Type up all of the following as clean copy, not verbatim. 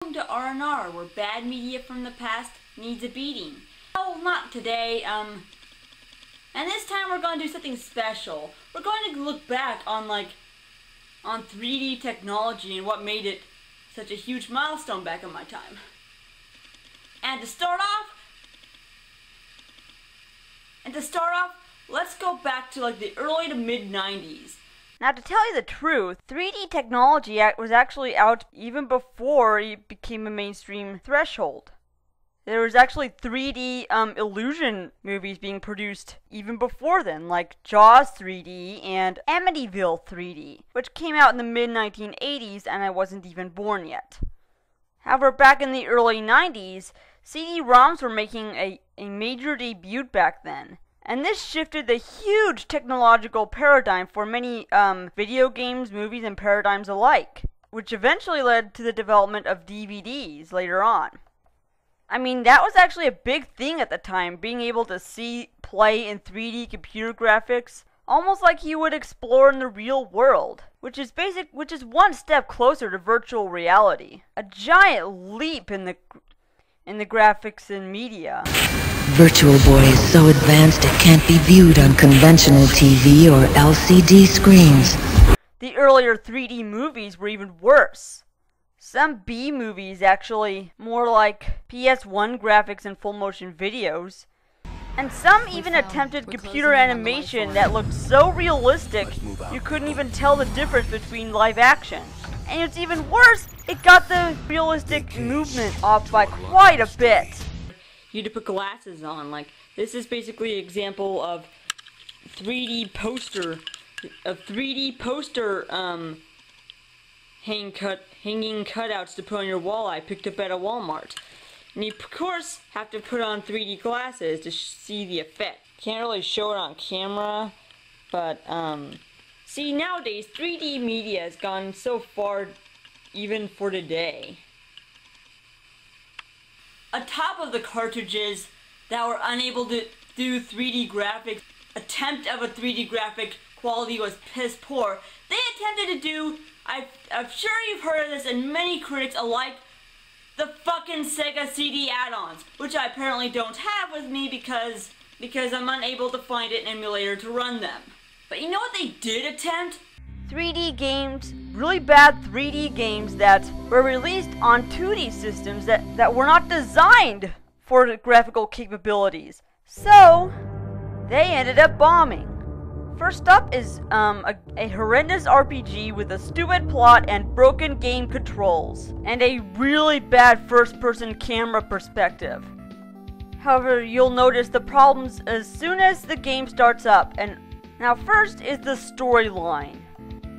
Welcome to R&R, where bad media from the past needs a beating. Oh, not today, and this time we're going to do something special. We're going to look back on 3D technology and what made it such a huge milestone back in my time. And to start off, let's go back to the early to mid 90s. Now, to tell you the truth, 3D technology was actually out even before it became a mainstream threshold. There was actually 3D illusion movies being produced even before then, like Jaws 3D and Amityville 3D, which came out in the mid-1980s and I wasn't even born yet. However, back in the early 90s, CD-ROMs were making a major debut back then. And this shifted the huge technological paradigm for many video games, movies, and paradigms alike, which eventually led to the development of DVDs later on. I mean, that was actually a big thing at the time, being able to see play in 3D computer graphics, almost like you would explore in the real world, which is one step closer to virtual reality. A giant leap in the graphics and media. Virtual Boy is so advanced it can't be viewed on conventional TV or LCD screens. The earlier 3D movies were even worse. Some B movies actually more like PS1 graphics and full motion videos. And some even attempted computer animation that looked so realistic you couldn't even tell the difference between live action. And it's even worse, it got the realistic movement off by quite a bit. You had to put glasses on. This is basically an example of 3D poster hanging cutouts to put on your wall I picked up at a Walmart. And you of course have to put on 3D glasses to see the effect. Can't really show it on camera, but see, nowadays 3D media has gone so far even for today. Atop of the cartridges that were unable to do 3D graphics, attempt of a 3D graphic quality was piss poor. They attempted to do, I'm sure you've heard of this, and many critics alike, the fucking Sega CD add-ons, which I apparently don't have with me because I'm unable to find an emulator to run them. But you know what they did attempt? 3D games, really bad 3D games that were released on 2D systems that were not designed for graphical capabilities. So, they ended up bombing. First up is a horrendous RPG with a stupid plot and broken game controls, and a really bad first-person camera perspective. However, you'll notice the problems as soon as the game starts up. And now first is the storyline.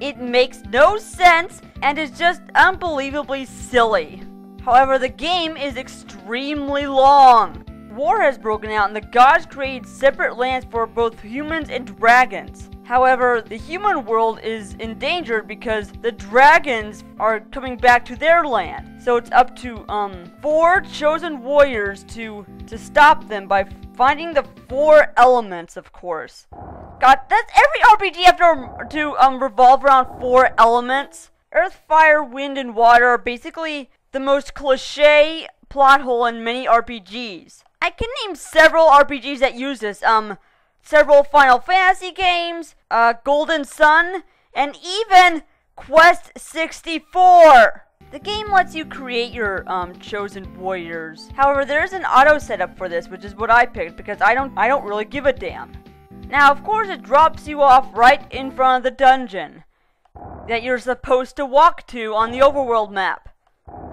It makes no sense and is just unbelievably silly. However, the game is extremely long. War has broken out and the gods created separate lands for both humans and dragons. However, the human world is endangered because the dragons are coming back to their land. So it's up to 4 chosen warriors to stop them by finding the 4 elements, of course. God, that's every RPG have to revolve around 4 elements. Earth, fire, wind, and water are basically the most cliché plot hole in many RPGs. I can name several RPGs that use this. Several Final Fantasy games, Golden Sun, and even Quest 64. The game lets you create your chosen warriors. However, there is an auto setup for this, which is what I picked because I don't really give a damn. Now, of course, it drops you off right in front of the dungeon that you're supposed to walk to on the overworld map,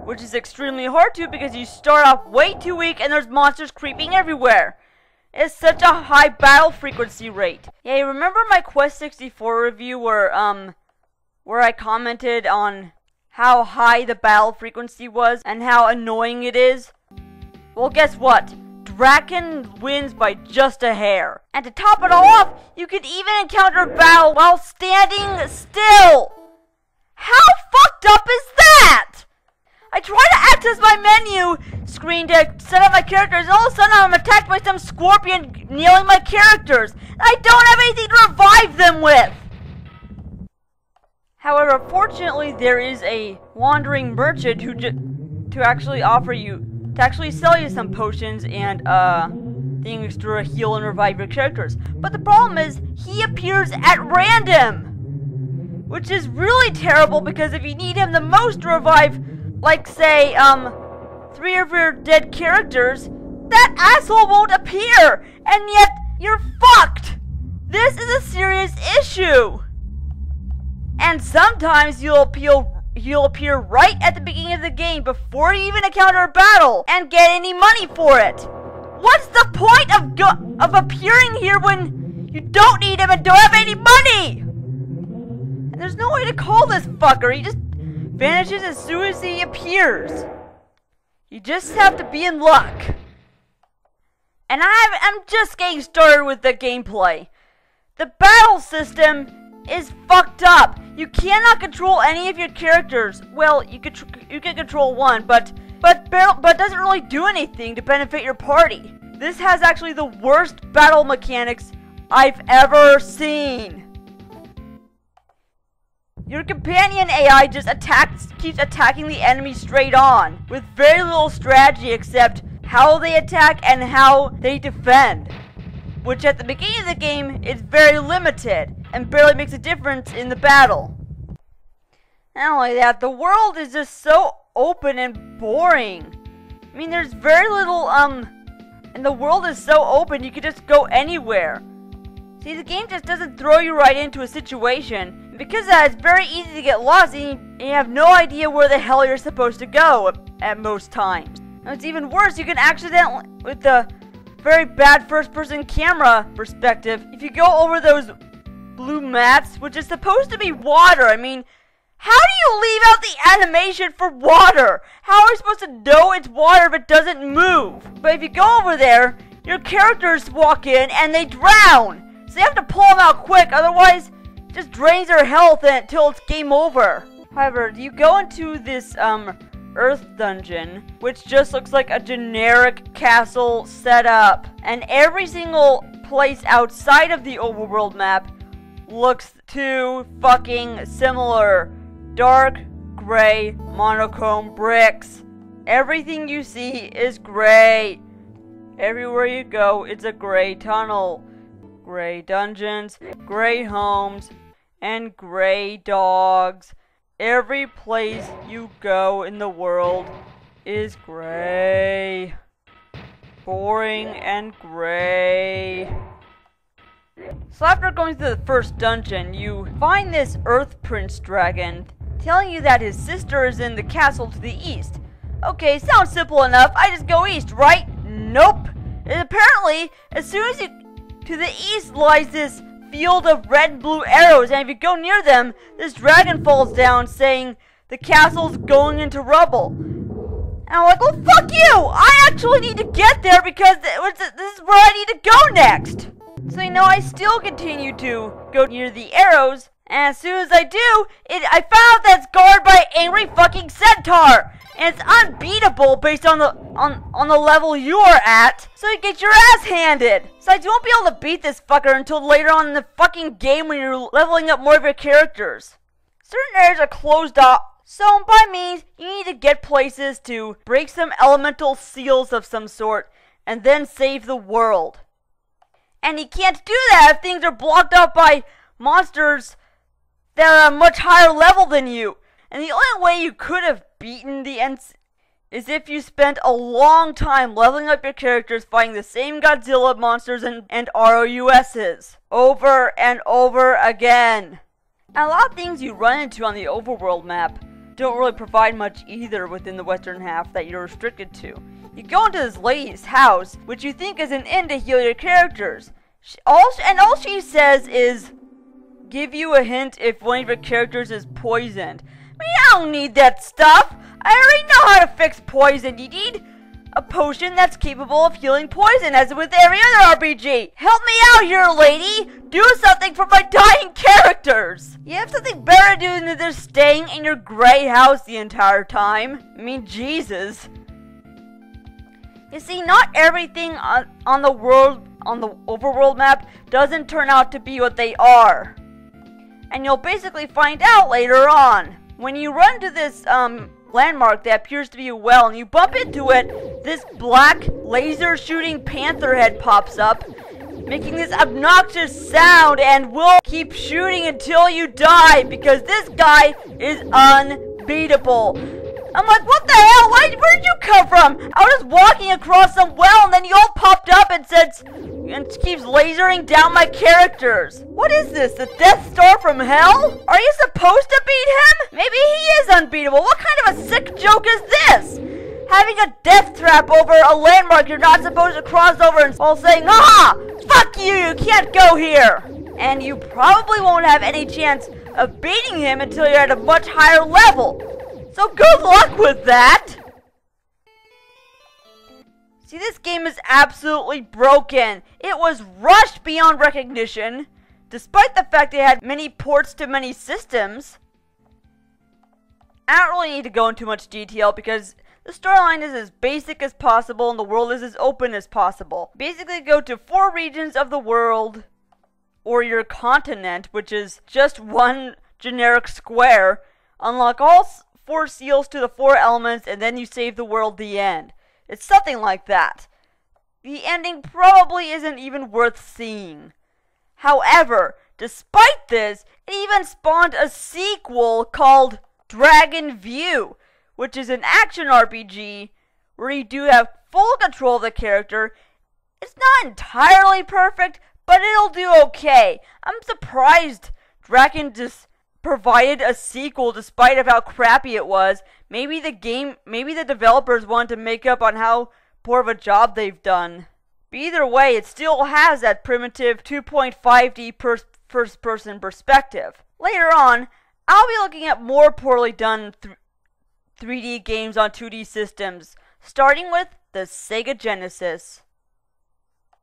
which is extremely hard to because you start off way too weak and there's monsters creeping everywhere. It's such a high battle frequency rate. Yeah, you remember my Quest 64 review where I commented on how high the battle frequency was and how annoying it is? Well, guess what? Drakkhen wins by just a hair. And to top it all off, you can even encounter battle while standing still. How fucked up is that? I try to access my menu screen to set up my characters, and all of a sudden I'm attacked by some scorpion nailing my characters. I don't have anything to revive them with. However, fortunately, there is a wandering merchant who to actually sell you some potions and things to heal and revive your characters. But the problem is, he appears at random, which is really terrible, because if you need him the most to revive, like say 3 of your dead characters, that asshole won't appear, and yet you're fucked. This is a serious issue. And sometimes you'll appear right at the beginning of the game before you even encounter a battle and get any money for it. What's the point of appearing here when you don't need him and don't have any money? And there's no way to call this fucker. He just vanishes as soon as he appears. You just have to be in luck. And I'm just getting started with the gameplay. The battle system is fucked up. You cannot control any of your characters. Well, you can control one, but it doesn't really do anything to benefit your party. This has actually the worst battle mechanics I've ever seen. Your companion AI just keeps attacking the enemy straight on, with very little strategy except how they attack and how they defend, which at the beginning of the game is very limited and barely makes a difference in the battle. Not only that, the world is just so open and boring. I mean, there's very little, and the world is so open you can just go anywhere. See, the game just doesn't throw you right into a situation, and because of that, it's very easy to get lost and you have no idea where the hell you're supposed to go at most times. And it's even worse, you can accidentally, with the very bad first-person camera perspective, if you go over those blue mats, which is supposed to be water, I mean, how do you leave out the animation for water? How are we supposed to know it's water if it doesn't move? But if you go over there, your characters walk in and they drown. So you have to pull them out quick, otherwise it just drains their health until it's game over. However, you go into this Earth dungeon, which just looks like a generic castle setup, and every single place outside of the overworld map looks too fucking similar. Dark, gray, monochrome bricks. Everything you see is gray. Everywhere you go, it's a gray tunnel. Gray dungeons, gray homes, and gray dogs. Every place you go in the world is gray. Boring and gray. So after going through the first dungeon, you find this Earth Prince Drakkhen telling you that his sister is in the castle to the east. Okay, sounds simple enough. I just go east, right? Nope. And apparently, as soon as you to the east lies this field of red and blue arrows, and if you go near them, this dragon falls down saying the castle's going into rubble. And I'm like, well, fuck you! I actually need to get there because this is where I need to go next. So, you know, I still continue to go near the arrows, and as soon as I do, I found out that it's guarded by an angry fucking centaur, and it's unbeatable based on the level you are at, so you get your ass handed. Besides, you won't be able to beat this fucker until later on in the fucking game when you're leveling up more of your characters. Certain areas are closed off, so by means, you need to get places to break some elemental seals of some sort, and then save the world. And you can't do that if things are blocked up by monsters that are a much higher level than you. And the only way you could have beaten the ends is if you spent a long time leveling up your characters fighting the same Godzilla monsters and ROUSs over and over again. And a lot of things you run into on the overworld map don't really provide much either within the western half that you're restricted to. You go into this lady's house, which you think is an inn to heal your characters. All she says is, give you a hint if one of your characters is poisoned. I mean, I don't need that stuff. I already know how to fix poison. You need a potion that's capable of healing poison, as with every other RPG. Help me out here, lady. Do something for my dying characters. You have something better to do than just staying in your gray house the entire time. I mean, Jesus. You see, not everything on the overworld map doesn't turn out to be what they are. And you'll basically find out later on. When you run to this landmark that appears to be a well, and you bump into it, this black laser shooting panther head pops up, making this obnoxious sound, and will keep shooting until you die because this guy is unbeatable. I'm like, what the hell? Where did you come from? I was just walking across some well, and then you all popped up and keeps lasering down my characters. What is this? The Death Star from hell? Are you supposed to beat him? Maybe he is unbeatable. What kind of a sick joke is this? Having a death trap over a landmark you're not supposed to cross over and while saying, "Ah, fuck you, you can't go here." And you probably won't have any chance of beating him until you're at a much higher level. So good luck with that! See, this game is absolutely broken. It was rushed beyond recognition, despite the fact it had many ports to many systems. I don't really need to go into much detail because the storyline is as basic as possible and the world is as open as possible. Basically, go to 4 regions of the world, or your continent, which is just one generic square, unlock all 4 seals to the 4 elements, and then you save the world. The end. It's something like that. The ending probably isn't even worth seeing. However, despite this, it even spawned a sequel called Dragon View, which is an action RPG where you do have full control of the character. It's not entirely perfect, but it'll do okay. I'm surprised Drakkhen just provided a sequel despite of how crappy it was. Maybe the developers wanted to make up on how poor of a job they've done. But either way, it still has that primitive 2.5D first-person perspective. Later on, I'll be looking at more poorly done 3D games on 2D systems, starting with the Sega Genesis.